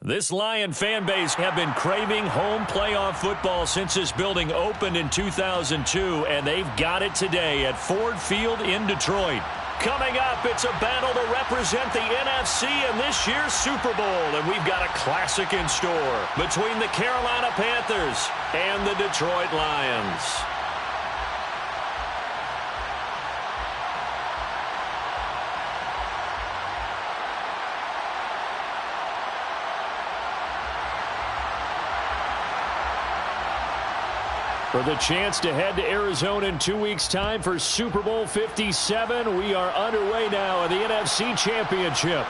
This Lion fan base have been craving home playoff football since this building opened in 2002, and they've got it today at Ford Field in Detroit. Coming up, it's a battle to represent the NFC in this year's Super Bowl, and we've got a classic in store between the Carolina Panthers and the Detroit Lions. For the chance to head to Arizona in 2 weeks' time for Super Bowl 57, we are underway now in the NFC Championship.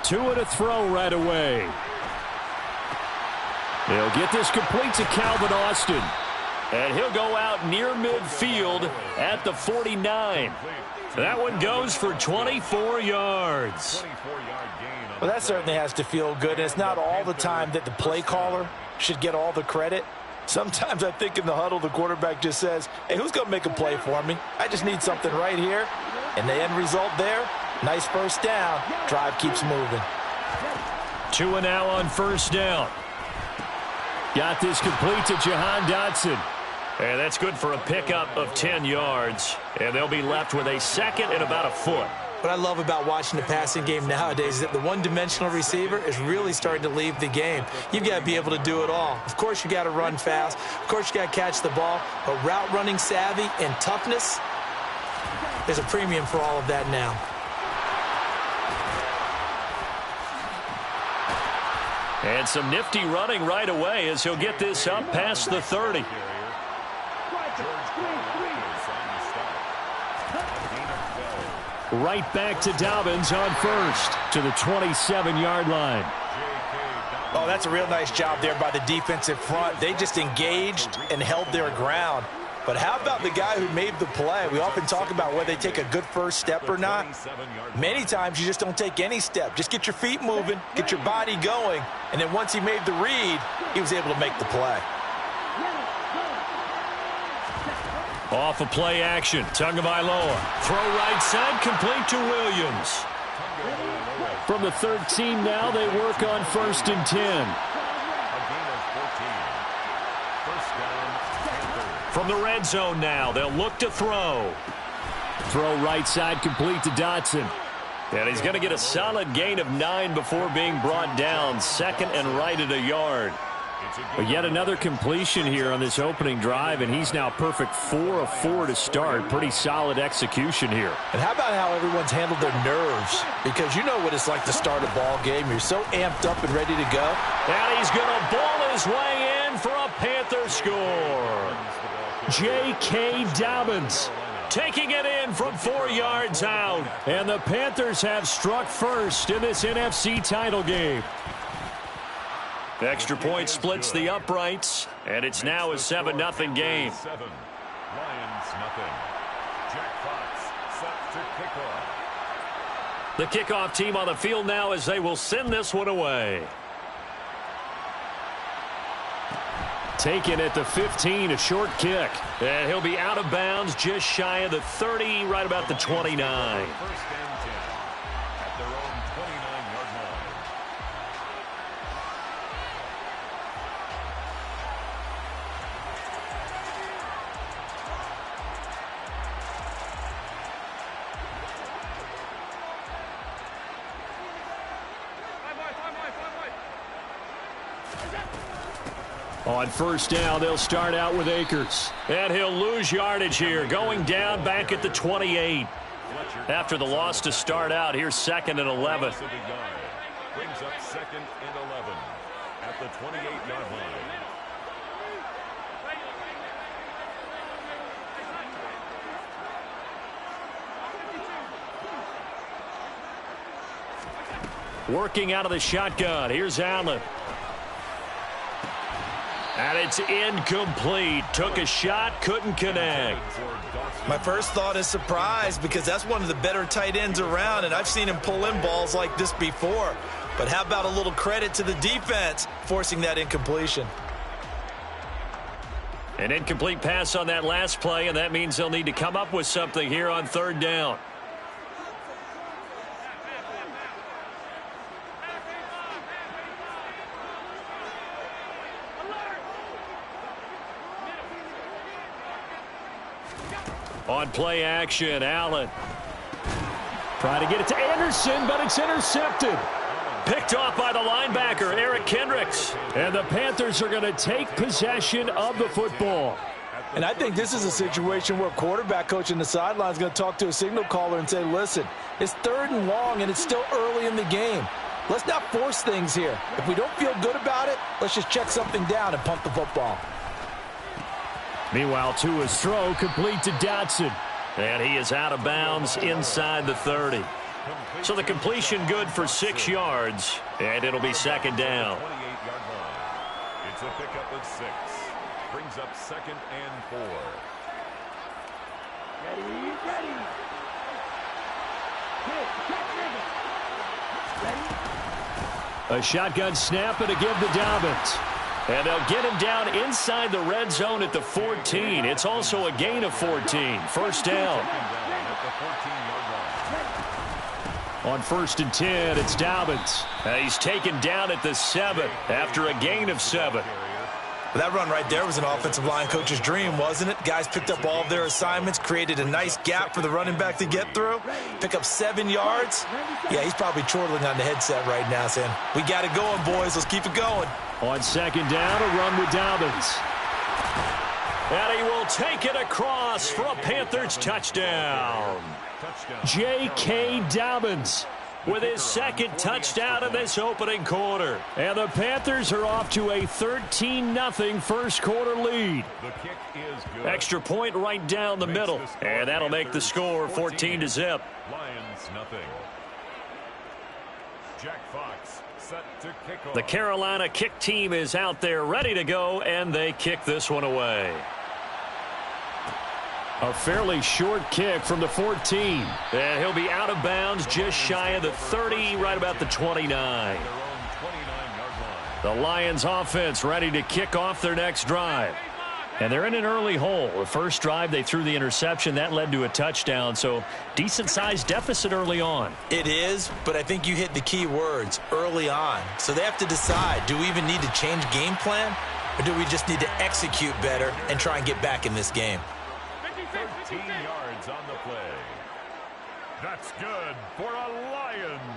Two and a throw right away. They'll get this complete to Calvin Austin. And he'll go out near midfield at the 49. That one goes for 24 yards. Well, that certainly has to feel good. It's not all the time that the play caller should get all the credit. Sometimes I think in the huddle, the quarterback just says, hey, who's going to make a play for me? I just need something right here. And the end result there, nice first down. Drive keeps moving. 2 and now on first down. Got this complete to Jahan Dotson. And that's good for a pickup of 10 yards. And they'll be left with a second and about a foot. What I love about watching the passing game nowadays is that the one-dimensional receiver is really starting to leave the game. You've got to be able to do it all. Of course, you got to run fast. Of course, you got to catch the ball. But route running savvy and toughness, there's a premium for all of that now. And some nifty running right away as he'll get this up past the 30. Right back to Dobbins on first to the 27-yard line. Oh, that's a real nice job there by the defensive front. They just engaged and held their ground. But how about the guy who made the play? We often talk about whether they take a good first step or not. Many times you just don't take any step. Just get your feet moving, get your body going, and then once he made the read, he was able to make the play. Off of play action, Tagovailoa. Throw right side, complete to Williams. From the 13 now, they work on first and 10. From the red zone now, they'll look to throw. Throw right side, complete to Dotson. And he's going to get a solid gain of 9 before being brought down. Second and right at a yard. But yet another completion here on this opening drive, and he's now perfect 4 of 4 to start. Pretty solid execution here. And how about how everyone's handled their nerves? Because you know what it's like to start a ball game. You're so amped up and ready to go. And he's going to ball his way in for a Panther score. J.K. Dobbins taking it in from 4 yards out. And the Panthers have struck first in this NFC title game. The extra point splits the uprights, and it's now a 7-0 game. Lions nothing. Jack Fox set to kickoff. The kickoff team on the field now as they will send this one away. Taken at the 15, a short kick. And he'll be out of bounds just shy of the 30, right about the 29. First and 10 at their own 29-yard line. On first down, they'll start out with Akers. And he'll lose yardage here, going down back at the 28. After the loss to start out, here's 2nd and 11. Brings up 2nd and 11. at the 28-yard line. Working out of the shotgun. Here's Allen. And it's incomplete. Took a shot, couldn't connect. My first thought is surprise because that's one of the better tight ends around, and I've seen him pull in balls like this before. But how about a little credit to the defense forcing that incompletion? An incomplete pass on that last play, and that means they'll need to come up with something here on third down. On play action, Allen. Trying to get it to Anderson, but it's intercepted. Picked off by the linebacker, Eric Kendricks. And the Panthers are going to take possession of the football. And I think this is a situation where a quarterback coach in the sideline is going to talk to a signal caller and say, listen, it's 3rd and long, and it's still early in the game. Let's not force things here. If we don't feel good about it, let's just check something down and pump the football. Meanwhile, Tua's throw complete to Dotson. And he is out of bounds inside the 30. So the completion good for 6 yards, and it'll be 2nd down. 28-yard line. It's a pickup of 6. Brings up 2nd and 4. A shotgun snap and a give to Dobbins. And they'll get him down inside the red zone at the 14. It's also a gain of 14. First down. On 1st and 10, it's Dobbins. He's taken down at the 7 after a gain of 7. That run right there was an offensive line coach's dream, wasn't it? Guys picked up all of their assignments, created a nice gap for the running back to get through. Pick up 7 yards. Yeah, he's probably chortling on the headset right now saying, we got it going, boys. Let's keep it going. On 2nd down, a run with Dobbins. And he will take it across for a Panthers touchdown. J.K. Dobbins with his 2nd touchdown in this opening quarter. And the Panthers are off to a 13-0 first quarter lead. The kick is good. Extra point right down the middle. And that'll make the score 14-0. Lions nothing. Jack Fox set to kick off. The Carolina kick team is out there ready to go, and they kick this one away. A fairly short kick from the 14. And he'll be out of bounds just shy of the 30, right about the 29. The Lions offense ready to kick off their next drive. And they're in an early hole. The first drive, they threw the interception. That led to a touchdown, so decent-sized deficit early on. It is, but I think you hit the key words, early on. So they have to decide, do we even need to change game plan, or do we just need to execute better and try and get back in this game? 13 yards on the play. That's good for a Lions.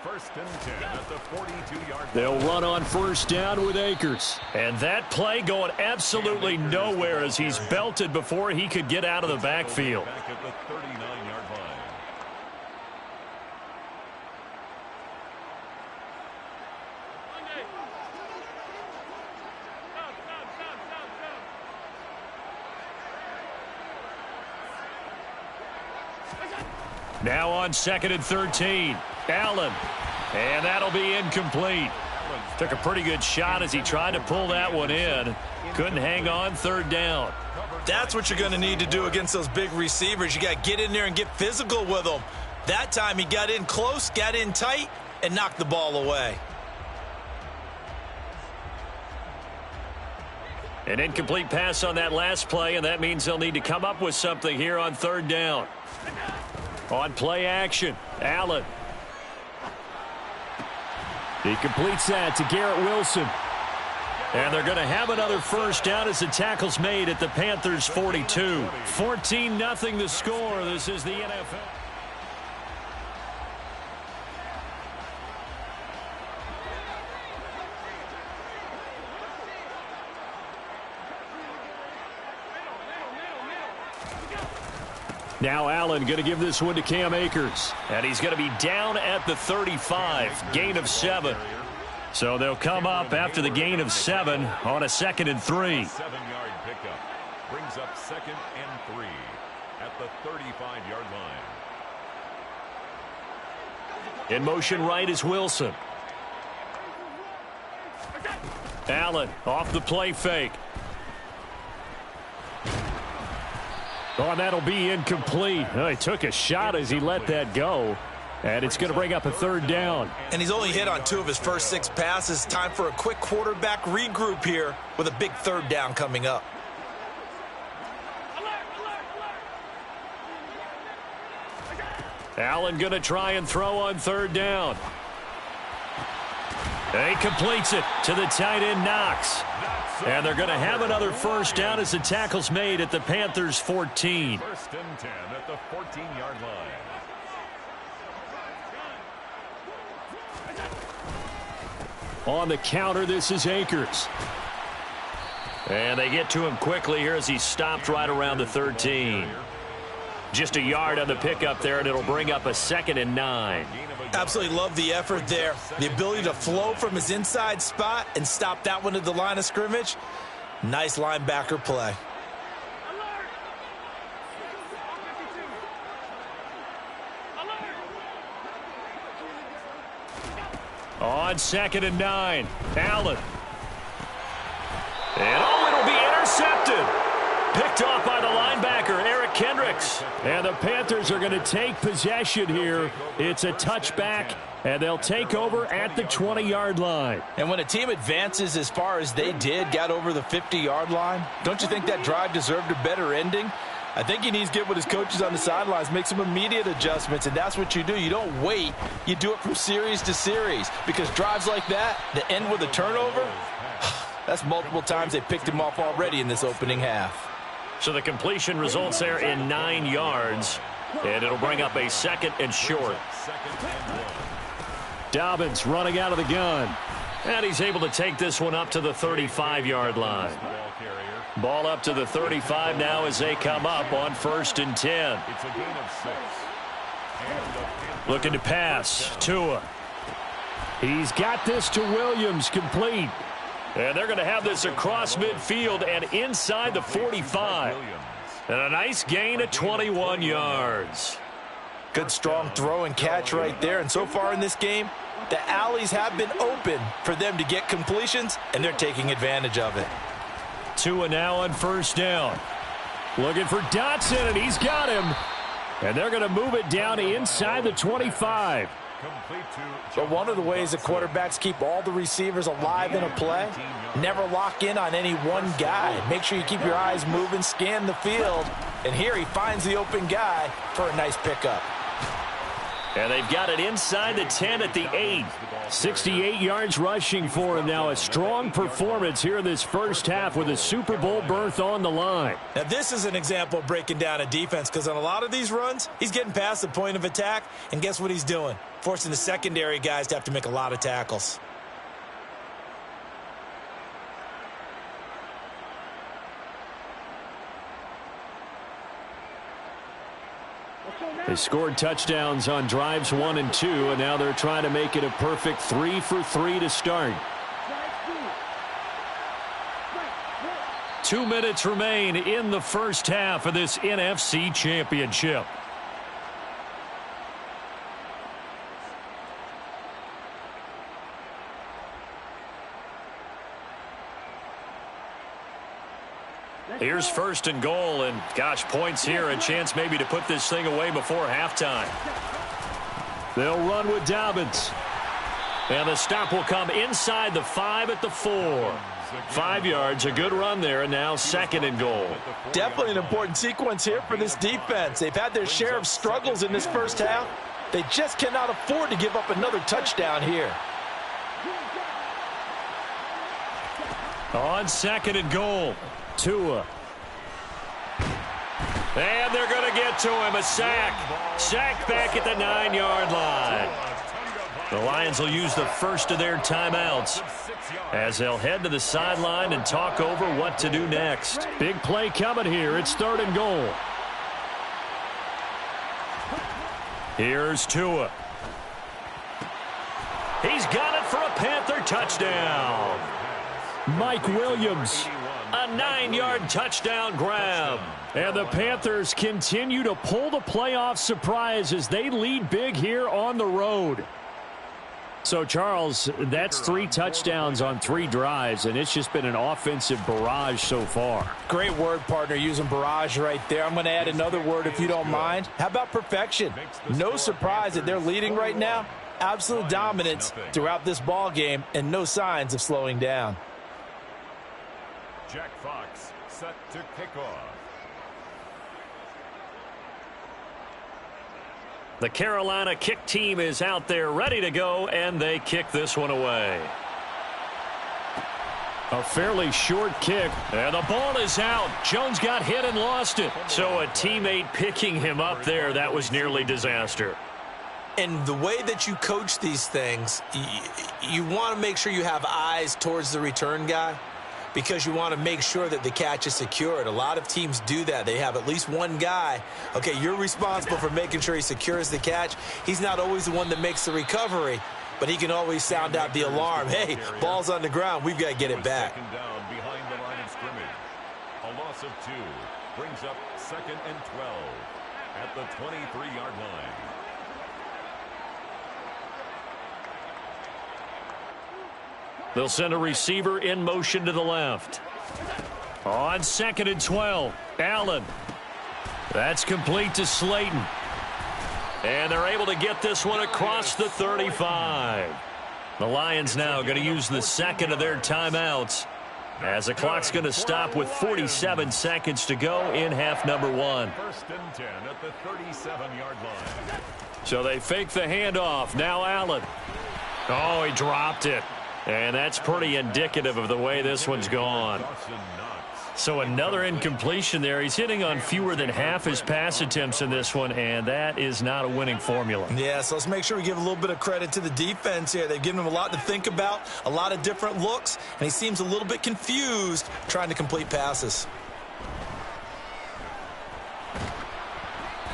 1st and 10 at the 42-yard line. They'll run on 1st down with Akers. And that play going absolutely nowhere as he's belted before he could get out of the backfield. Back at the 39-yard line. Now on 2nd and 13. Allen. And that'll be incomplete. Took a pretty good shot as he tried to pull that one in. Couldn't hang on 3rd down. That's what you're going to need to do against those big receivers. You got to get in there and get physical with them. That time he got in close, got in tight, and knocked the ball away. An incomplete pass on that last play, and that means they'll need to come up with something here on 3rd down. On play action, Allen. He completes that to Garrett Wilson. And they're going to have another first down as the tackle's made at the Panthers' 42. 14-0 the score. This is the NFL. Now Allen going to give this one to Cam Akers. And he's going to be down at the 35, gain of 7. So they'll come up after the gain of 7 on a 2nd and 3. 7-yard pickup brings up 2nd and 3 at the 35-yard line. In motion right is Wilson. Allen off the play fake. Oh, and that'll be incomplete. Oh, he took a shot as he let that go. And it's going to bring up a 3rd down. And he's only hit on 2 of his first 6 passes. Time for a quick quarterback regroup here with a big 3rd down coming up. Allen going to try and throw on 3rd down. And he completes it to the tight end, Knox. And they're going to have another 1st down as the tackle's made at the Panthers' 14. 1st and 10 at the 14-yard line. On the counter, this is Akers. And they get to him quickly here as he stopped right around the 13. Just a yard on the pickup there, and it'll bring up a 2nd and 9. Absolutely love the effort there. The ability to flow from his inside spot and stop that one at the line of scrimmage. Nice linebacker play. On 2nd and 9, Allen. And oh, it'll be intercepted. Picked off by the linebacker, Eric Kendricks. And the Panthers are going to take possession here. It's a touchback, and they'll take over at the 20-yard line. And when a team advances as far as they did, got over the 50-yard line, don't you think that drive deserved a better ending? I think he needs to get with his coaches on the sidelines, make some immediate adjustments, and that's what you do. You don't wait. You do it from series to series, because drives like that end with a turnover, that's multiple times they picked him off already in this opening half. So the completion results there in 9 yards, and it'll bring up a 2nd and short. Dobbins running out of the gun, and he's able to take this one up to the 35-yard line. Ball up to the 35 now as they come up on 1st and 10. It's a gain of 6. Looking to pass. Tua. He's got this to Williams, complete. And they're going to have this across midfield and inside the 45. And a nice gain of 21 yards. Good strong throw and catch right there. And so far in this game, the alleys have been open for them to get completions, and they're taking advantage of it. Tua now on 1st down. Looking for Dotson, and he's got him. And they're going to move it down inside the 25. But one of the ways the quarterbacks keep all the receivers alive in a play, never lock in on any one guy. Make sure you keep your eyes moving, scan the field. And here he finds the open guy for a nice pickup. And they've got it inside the 10 at the 8. 68 yards rushing for him now. A strong performance here in this first half with a Super Bowl berth on the line. Now this is an example of breaking down a defense, because on a lot of these runs, he's getting past the point of attack, and guess what he's doing? Forcing the secondary guys to have to make a lot of tackles. They scored touchdowns on drives 1 and 2, and now they're trying to make it a perfect 3 for 3 to start. 2 minutes remain in the first half of this NFC Championship. Here's 1st and goal, and gosh, points here, a chance maybe to put this thing away before halftime. They'll run with Dobbins. And the stop will come inside the 5 at the 4. 5 yards, a good run there, and now 2nd and goal. Definitely an important sequence here for this defense. They've had their share of struggles in this first half. They just cannot afford to give up another touchdown here. On 2nd and goal, Tua. And they're going to get to him, a sack. Sack back at the 9-yard line. The Lions will use the first of their timeouts as they'll head to the sideline and talk over what to do next. Big play coming here. It's 3rd and goal. Here's Tua. He's got it for a Panther touchdown. Mike Williams, a 9-yard touchdown grab. And the Panthers continue to pull the playoff surprise as they lead big here on the road. So, Charles, that's 3 touchdowns on 3 drives, and it's just been an offensive barrage so far. Great word, partner, using barrage right there. I'm going to add another word if you don't mind. How about perfection? No surprise that they're leading right now. Absolute dominance throughout this ball game and no signs of slowing down. Jack Fox set to kick off. The Carolina kick team is out there ready to go, and they kick this one away. A fairly short kick, and the ball is out. Jones got hit and lost it. So a teammate picking him up there, that was nearly disaster. And the way that you coach these things, you want to make sure you have eyes towards the return guy, because you want to make sure that the catch is secured. A lot of teams do that. They have at least one guy. Okay, you're responsible for making sure he secures the catch. He's not always the one that makes the recovery, but he can always sound out the alarm. Hey, ball's on the ground. We've got to get it back. Second down behind the line of scrimmage. A loss of 2 brings up 2nd and 12 at the 23-yard line. They'll send a receiver in motion to the left. On 2nd and 12, Allen. That's complete to Slayton. And they're able to get this one across the 35. The Lions now going to use the second of their timeouts, as the clock's going to stop with 47 seconds to go in half number 1. 1st and 10 at the 37-yard line. So they fake the handoff. Now Allen. Oh, he dropped it. And that's pretty indicative of the way this one's gone. So another incompletion there. He's hitting on fewer than half his pass attempts in this one, and that is not a winning formula. Yeah, so let's make sure we give a little bit of credit to the defense here. They've given him a lot to think about, a lot of different looks, and he seems a little bit confused trying to complete passes.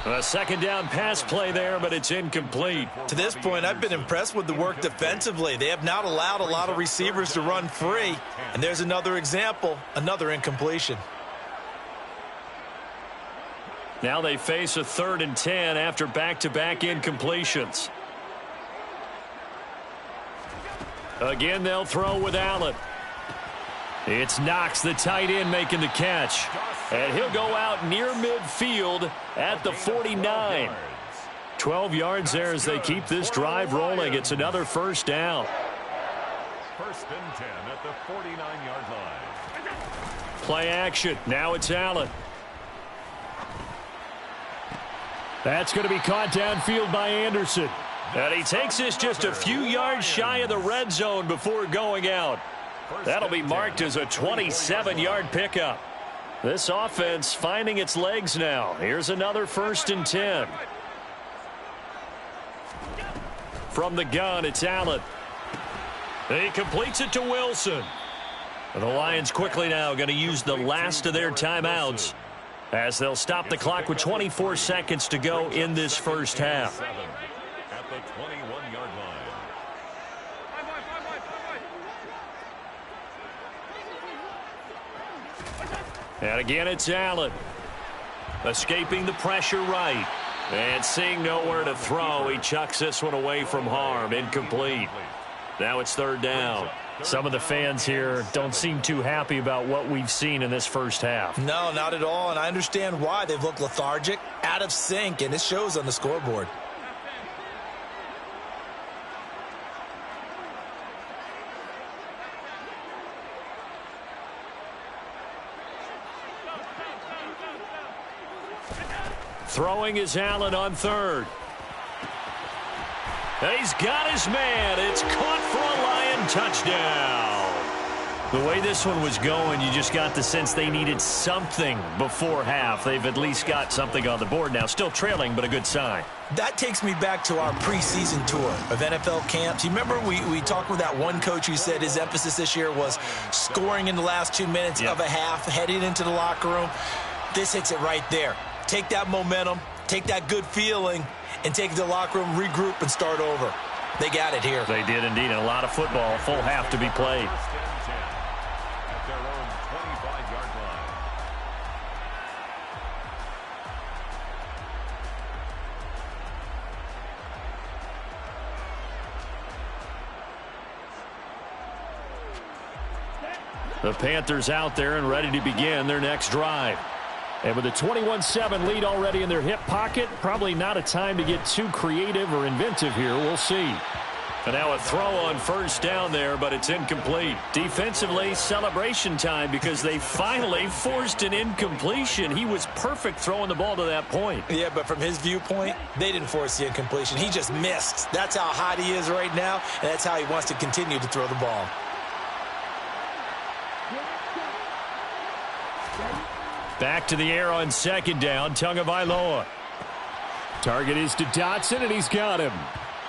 A second down pass play there, but it's incomplete. To this point, I've been impressed with the work defensively. They have not allowed a lot of receivers to run free. And there's another example, another incompletion. Now they face a 3rd and 10 after back-to-back incompletions. Again, they'll throw with Allen. It's Knox, the tight end, making the catch. And he'll go out near midfield at the 49. 12 yards there as they keep this drive rolling. It's another first down. 1st and 10 at the 49-yard line. Play action. Now it's Allen. That's going to be caught downfield by Anderson. And he takes this just a few yards shy of the red zone before going out. That'll be marked as a 27-yard pickup. This offense finding its legs now. Here's another 1st and 10. From the gun, it's Allen. He completes it to Wilson. And the Lions quickly now going to use the last of their timeouts, as they'll stop the clock with 24 seconds to go in this first half. At the 21-yard line. And again, it's Allen. Escaping the pressure right. And seeing nowhere to throw, he chucks this one away from harm. Incomplete. Now it's 3rd down. Some of the fans here don't seem too happy about what we've seen in this first half. No, not at all, and I understand why. They've looked lethargic, out of sync, and it shows on the scoreboard. Throwing is Allen on 3rd. He's got his man. It's caught for a Lion touchdown. The way this one was going, you just got the sense they needed something before half. They've at least got something on the board now. Still trailing, but a good sign. That takes me back to our preseason tour of NFL camps. You remember we talked with that one coach who said his emphasis this year was scoring in the last 2 minutes of a half, heading into the locker room. This hits it right there. Take that momentum, take that good feeling, and take it to the locker room, regroup, and start over. They got it here. They did indeed. And a lot of football, full half to be played. At their own 25-yard line. The Panthers out there and ready to begin their next drive. And with a 21-7 lead already in their hip pocket, probably not a time to get too creative or inventive here. We'll see. And now a throw on first down there, but it's incomplete. Defensively, celebration time because they finally forced an incompletion. He was perfect throwing the ball to that point. Yeah, but from his viewpoint, they didn't force the incompletion. He just missed. That's how hot he is right now, and that's how he wants to continue to throw the ball. Back to the air on second down, Tagovailoa. Target is to Dotson, and he's got him.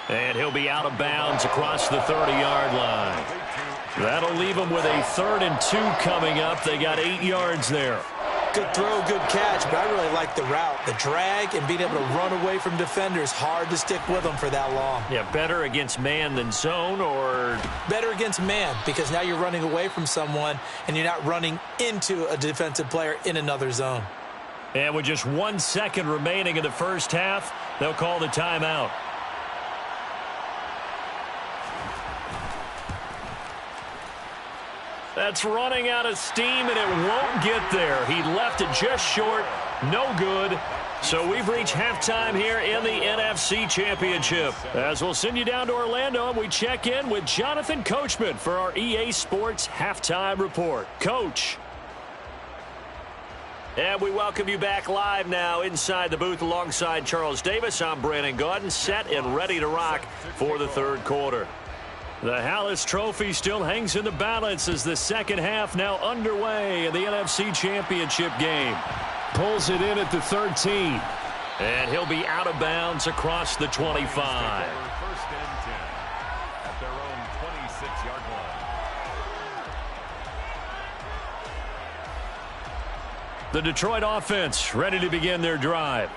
And he'll be out of bounds across the 30-yard line. That'll leave him with a 3rd and 2 coming up. They got 8 yards there. Good throw, good catch, but I really like the route. The drag and being able to run away from defenders, hard to stick with them for that long. Yeah, better against man than zone, or? Better against man, because now you're running away from someone and you're not running into a defensive player in another zone. And with just 1 second remaining in the first half, they'll call the timeout. That's running out of steam, and it won't get there. He left it just short. No good. So we've reached halftime here in the NFC Championship. As we'll send you down to Orlando, and we check in with Jonathan Coachman for our EA Sports Halftime Report. Coach. And we welcome you back live now inside the booth alongside Charles Davis. I'm Brandon Gaudin, set and ready to rock for the third quarter. The Hallis Trophy still hangs in the balance as the second half now underway in the NFC Championship game. Pulls it in at the 13. And he'll be out of bounds across the 25. First and 10 at their own 26-yard line. The Detroit offense ready to begin their drive.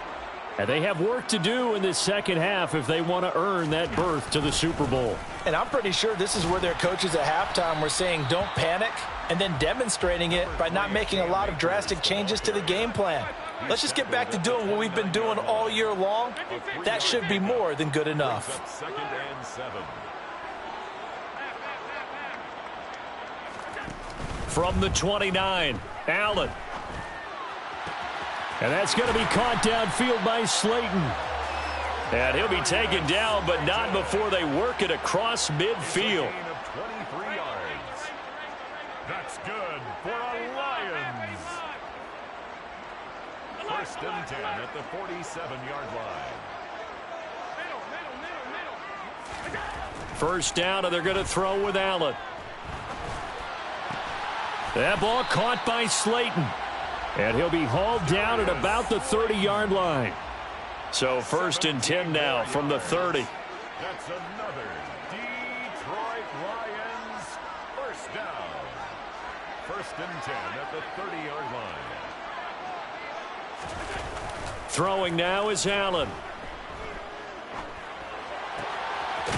And they have work to do in this second half if they want to earn that berth to the Super Bowl. And I'm pretty sure this is where their coaches at halftime were saying don't panic, and then demonstrating it by not making a lot of drastic changes to the game plan. Let's just get back to doing what we've been doing all year long. That should be more than good enough. 2nd and 7. From the 29, Allen. And that's going to be caught downfield by Slayton. And he'll be taken down, but not before they work it across midfield. 23 yards. That's good for a Lions. 1st and 10 at the 47-yard line. First down, and they're going to throw with Allen. That ball caught by Slayton. And he'll be hauled down at about the 30-yard line. So 1st and 10 now from the 30. That's another Detroit Lions first down. 1st and 10 at the 30-yard line. Throwing now is Allen.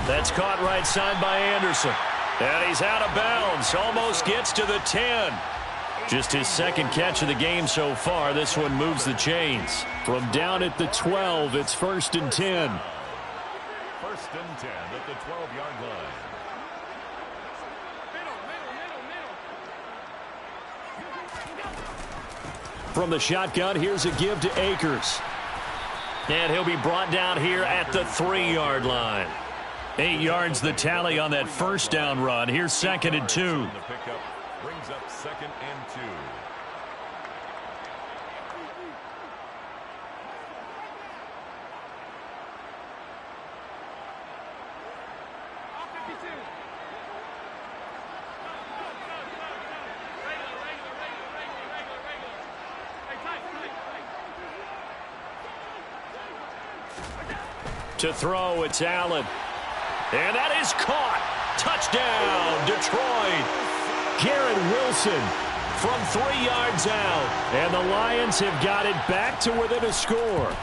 That's caught right side by Anderson. And he's out of bounds. Almost gets to the 10. Just his second catch of the game so far. This one moves the chains. From down at the 12, it's 1st and 10. 1st and 10 at the 12-yard line. From the shotgun, here's a give to Akers. And he'll be brought down here at the 3-yard line. 8 yards the tally on that first down run. Here's 2nd and 2. The pickup brings up 2nd and 2. To throw, it's Allen. And that is caught. Touchdown, Detroit. Garrett Wilson from 3 yards out. And the Lions have got it back to within a score.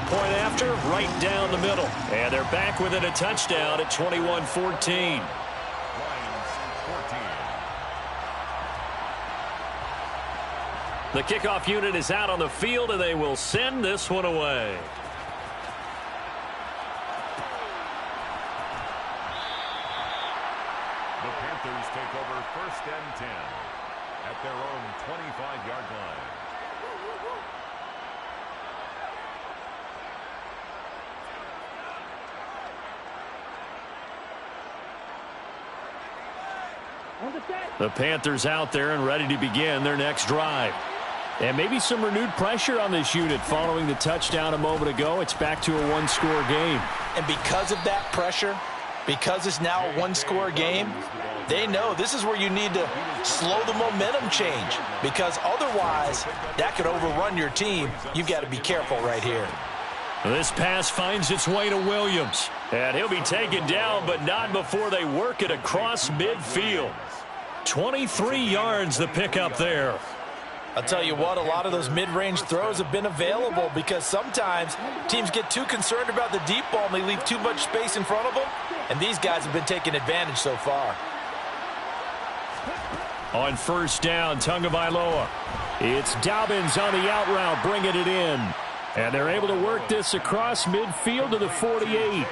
Point after, right down the middle. And they're back within a touchdown at 21-14. The kickoff unit is out on the field, and they will send this one away. The Panthers take over 1st and 10 at their own 25-yard line. The Panthers out there and ready to begin their next drive. And maybe some renewed pressure on this unit following the touchdown a moment ago. It's back to a one-score game. And because of that pressure, because it's now a one-score game, they know this is where you need to slow the momentum change, because otherwise that could overrun your team. You've got to be careful right here. This pass finds its way to Williams. And he'll be taken down, but not before they work it across midfield. 23 yards the pickup there. I'll tell you what, a lot of those mid-range throws have been available because sometimes teams get too concerned about the deep ball and they leave too much space in front of them, and these guys have been taking advantage so far. On 1st down, Tagovailoa. It's Dobbins on the out route, bringing it in. And they're able to work this across midfield to the 48.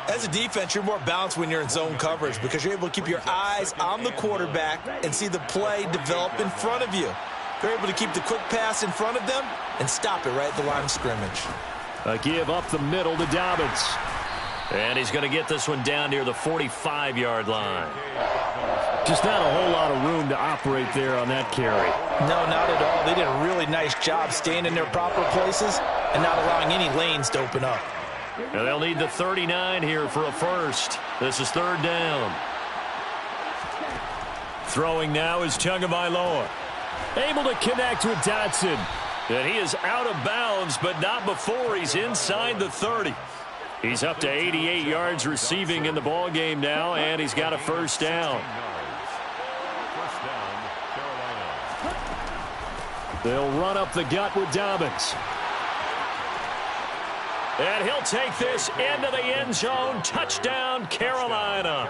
As a defense, you're more balanced when you're in zone coverage because you're able to keep your eyes on the quarterback and see the play develop in front of you. They're able to keep the quick pass in front of them and stop it right at the line of scrimmage. A give up the middle to Dobbins. And he's going to get this one down near the 45-yard line. Just not a whole lot of room to operate there on that carry. No, not at all. They did a really nice job staying in their proper places and not allowing any lanes to open up. And they'll need the 39 here for a first. This is 3rd down. Throwing now is Tagovailoa. Able to connect with Dotson. And he is out of bounds, but not before he's inside the 30. He's up to 88 yards receiving in the ball game now, and he's got a 1st down. They'll run up the gut with Dobbins. And he'll take this into the end zone. Touchdown, Carolina.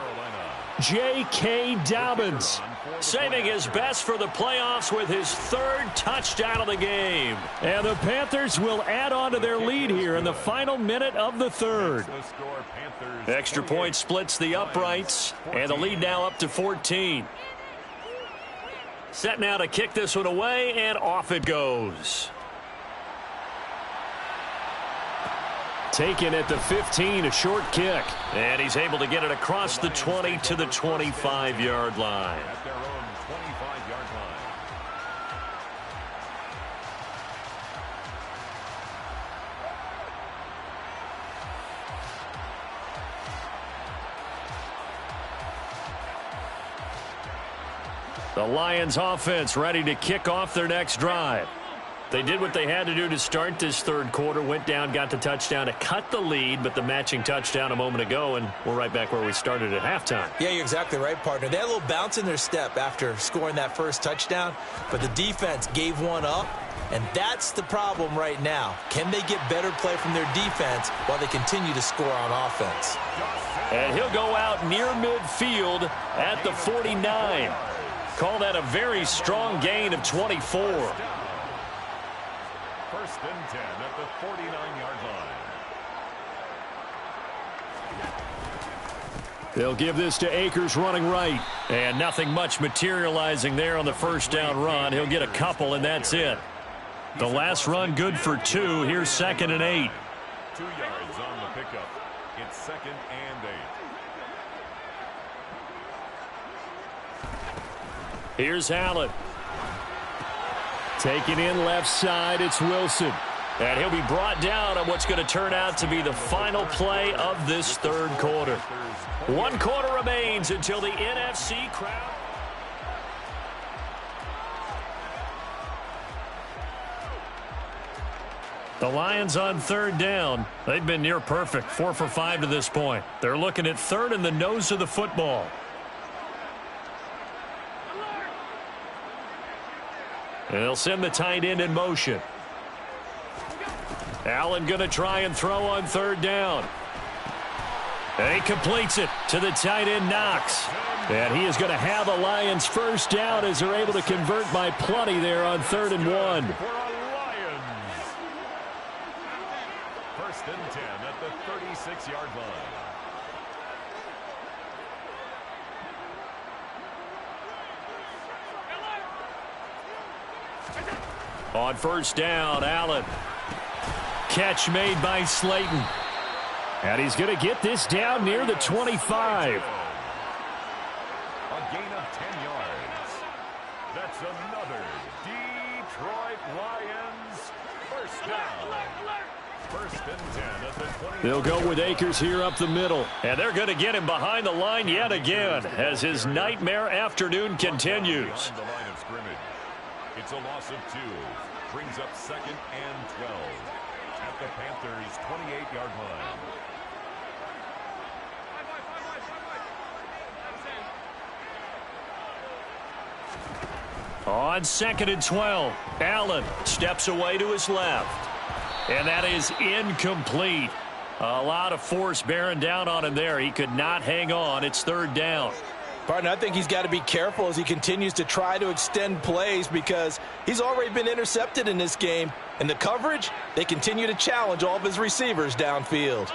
J.K. Dobbins saving his best for the playoffs with his 3rd touchdown of the game. And the Panthers will add on to their lead here in the final minute of the 3rd. Extra point splits the uprights, and the lead now up to 14. Set now to kick this one away, and off it goes. Taken at the 15, a short kick. And he's able to get it across the 20 to the 25-yard line. At their own 25-yard line. The Lions offense ready to kick off their next drive. They did what they had to do to start this 3rd quarter, went down, got the touchdown to cut the lead, but the matching touchdown a moment ago, and we're right back where we started at halftime. Yeah, you're exactly right, partner. They had a little bounce in their step after scoring that 1st touchdown, but the defense gave one up, and that's the problem right now. Can they get better play from their defense while they continue to score on offense? And he'll go out near midfield at the 49. Call that a very strong gain of 24. 1st and 10 at the 49-yard line. They'll give this to Akers running right. And nothing much materializing there on the 1st down run. He'll get a couple, and that's it. The last run good for 2. Here's 2nd and 8. 2 yards on the pickup. It's 2nd and 8. Here's Allen. Taking in left side, it's Wilson. And he'll be brought down on what's going to turn out to be the final play of this 3rd quarter. 1 quarter remains until the NFC crowd. The Lions on 3rd down. They've been near perfect, 4 for 5 to this point. They're looking at 3rd in the nose of the football. And they'll send the tight end in motion. Allen going to try and throw on third down. And he completes it to the tight end, Knox. And he is going to have the Lions first down as they're able to convert by plenty there on 3rd and 1. First and 10 at the 36-yard line. On first down, Allen. Catch made by Slayton. And he's going to get this down near the 25. A gain of 10 yards. That's another Detroit Lions first down. First and 10 at the 20. They'll go with Akers here up the middle. And they're going to get him behind the line yet again as his nightmare afternoon continues. The line of scrimmage. It's a loss of 2. Brings up 2nd and 12 at the Panthers' 28-yard line. On 2nd and 12, Allen steps away to his left. And that is incomplete. A lot of force bearing down on him there. He could not hang on. It's 3rd down. Partner, I think he's got to be careful as he continues to try to extend plays because he's already been intercepted in this game. And the coverage, they continue to challenge all of his receivers downfield.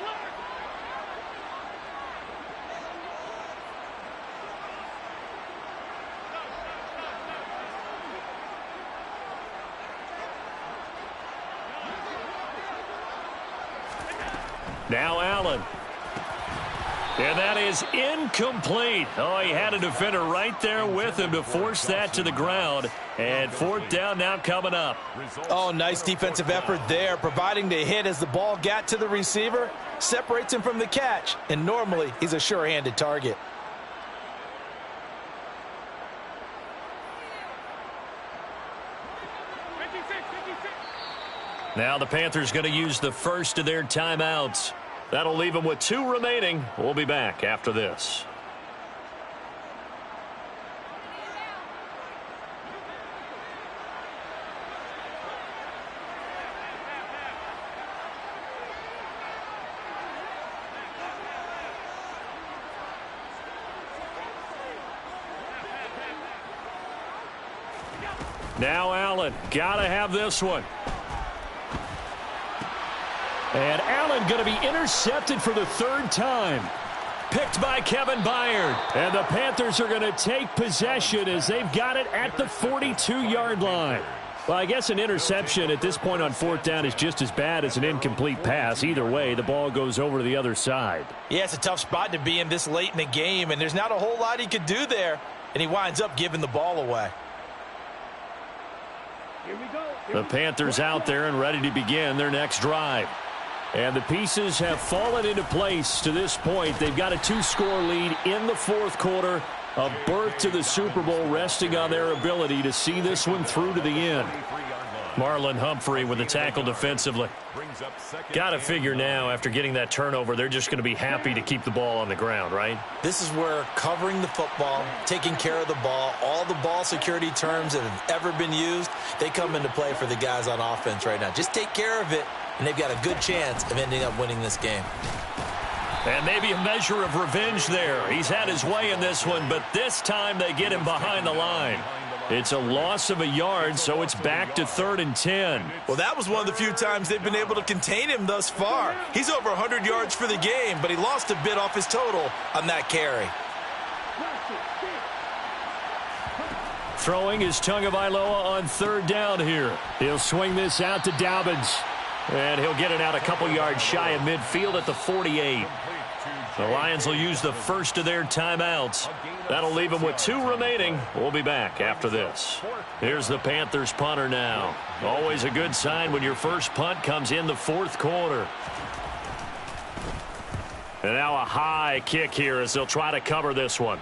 Now Allen. And that is incomplete. Oh, he had a defender right there with him to force that to the ground. And 4th down now coming up. Oh, nice defensive effort there, providing the hit as the ball got to the receiver, separates him from the catch, and normally he's a sure-handed target. Now the Panthers going to use the first of their timeouts. That'll leave them with 2 remaining. We'll be back after this. Now Allen, gotta have this one. And Allen going to be intercepted for the 3rd time. Picked by Kevin Byard. And the Panthers are going to take possession as they've got it at the 42-yard line. Well, I guess an interception at this point on 4th down is just as bad as an incomplete pass. Either way, the ball goes over to the other side. Yeah, it's a tough spot to be in this late in the game, and there's not a whole lot he could do there. And he winds up giving the ball away. The Panthers out there and ready to begin their next drive. And the pieces have fallen into place to this point. They've got a 2-score lead in the 4th quarter. A berth to the Super Bowl resting on their ability to see this one through to the end. Marlon Humphrey with the tackle defensively. Got to figure now after getting that turnover, they're just going to be happy to keep the ball on the ground, right? This is where covering the football, taking care of the ball, all the ball security terms that have ever been used, they come into play for the guys on offense right now. Just take care of it, and they've got a good chance of ending up winning this game. And maybe a measure of revenge there. He's had his way in this one, but this time they get him behind the line. It's a loss of a yard, so it's back to 3rd and 10. Well, that was one of the few times they've been able to contain him thus far. He's over 100 yards for the game, but he lost a bit off his total on that carry. Throwing is Tagovailoa on 3rd down here. He'll swing this out to Dobbins. And he'll get it out a couple yards shy of midfield at the 48. The Lions will use the first of their timeouts. That'll leave them with 2 remaining. We'll be back after this. Here's the Panthers punter now. Always a good sign when your first punt comes in the 4th quarter. And now a high kick here as they'll try to cover this one.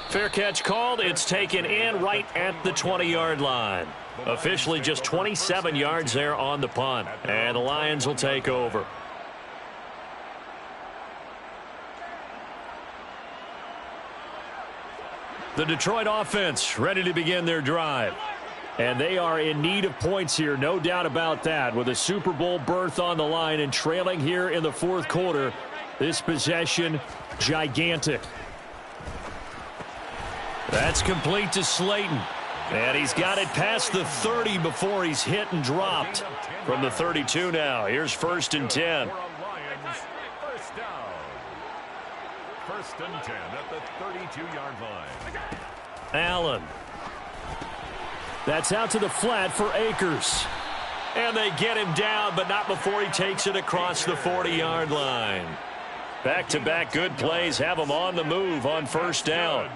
Fair catch called. It's taken in right at the 20-yard line. Officially just 27 yards there on the punt. And the Lions will take over. The Detroit offense ready to begin their drive. And they are in need of points here, no doubt about that, with a Super Bowl berth on the line and trailing here in the fourth quarter. This possession, gigantic. That's complete to Slayton. And he's got it past the 30 before he's hit and dropped. From the 32 now, here's 1st and 10. First down. 1st and 10 at the 32-yard line. Allen. That's out to the flat for Akers. And they get him down, but not before he takes it across the 40-yard line. Back-to-back good plays have him on the move on 1st down.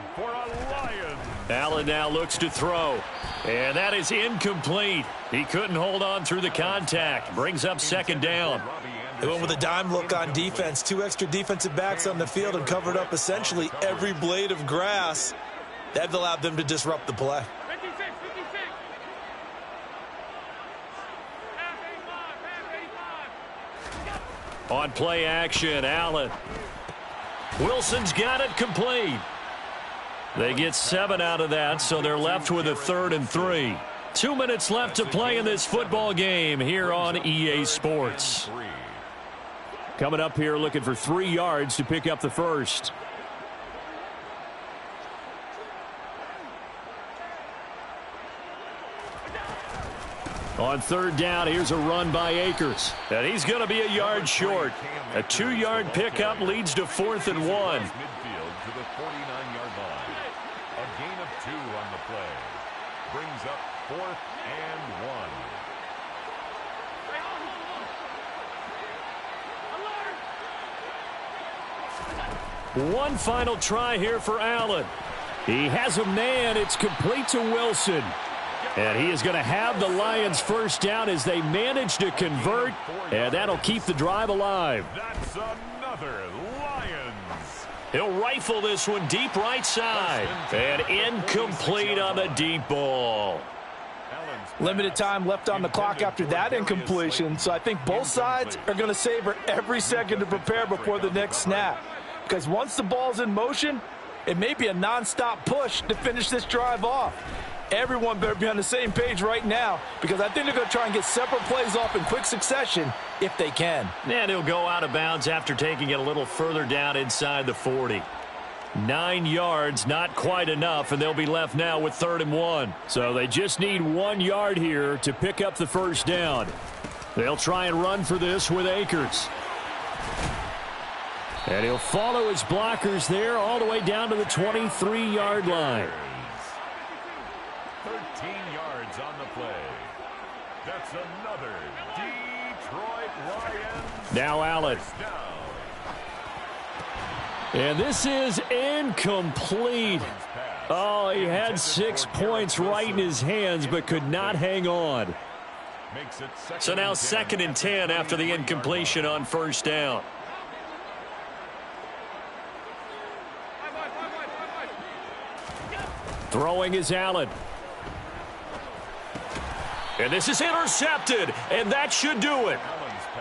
Allen now looks to throw. And that is incomplete. He couldn't hold on through the contact. Brings up 2nd down. They went with a dime look on defense. 2 extra defensive backs on the field and covered up essentially every blade of grass. That allowed them to disrupt the play. On play action, Allen. Wilson's got it complete. They get 7 out of that, so they're left with a 3rd and 3. 2 minutes left to play in this football game here on EA Sports. Coming up here looking for 3 yards to pick up the first. On 3rd down, here's a run by Akers. And he's going to be a yard short. A 2-yard pickup leads to 4th and 1. Midfield to the 49-yard line. A gain of 2 on the play. Brings up 4th and 1. One final try here for Allen. He has a man. It's complete to Wilson. And he is going to have the Lions first down as they manage to convert. And that'll keep the drive alive. That's another Lions. He'll rifle this one deep right side. And incomplete on the deep ball. Limited time left on the clock after that incompletion, so I think both sides are going to savor every second to prepare before the next snap. Because once the ball's in motion, it may be a nonstop push to finish this drive off. Everyone better be on the same page right now, because I think they're going to try and get separate plays off in quick succession if they can. And he'll go out of bounds after taking it a little further down inside the 40. 9 yards, not quite enough, and they'll be left now with 3rd and 1. So they just need 1 yard here to pick up the first down. They'll try and run for this with Akers. And he'll follow his blockers there all the way down to the 23-yard line. 13 yards on the play. That's another Detroit Lions. Now Allen. Down. And this is incomplete. Oh, he had 6 points right in his hands, but could not hang on. So now 2nd and 10 after the incompletion on 1st down. Throwing is Allen. And this is intercepted, and that should do it.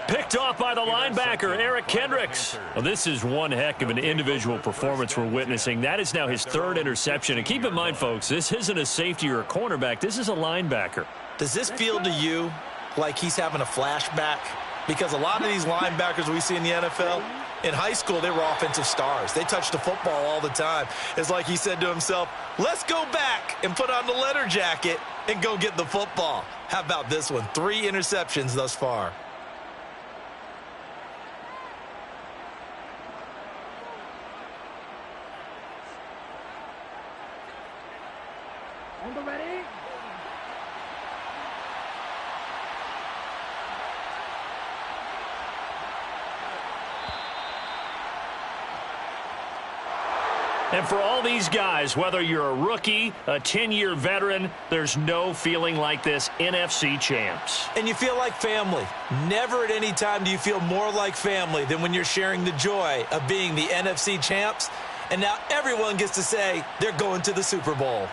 Picked off by the linebacker, Eric Kendricks. Well, this is one heck of an individual performance we're witnessing. That is now his 3rd interception. And keep in mind, folks, this isn't a safety or a cornerback. This is a linebacker. Does this feel to you like he's having a flashback? Because a lot of these linebackers we see in the NFL, in high school, they were offensive stars. They touched the football all the time. It's like he said to himself, let's go back and put on the leather jacket and go get the football. How about this one? 3 interceptions thus far. Ready? And for all these guys, whether you're a rookie, a 10-year veteran, there's no feeling like this NFC champs. And you feel like family. Never at any time do you feel more like family than when you're sharing the joy of being the NFC champs. And now everyone gets to say they're going to the Super Bowl.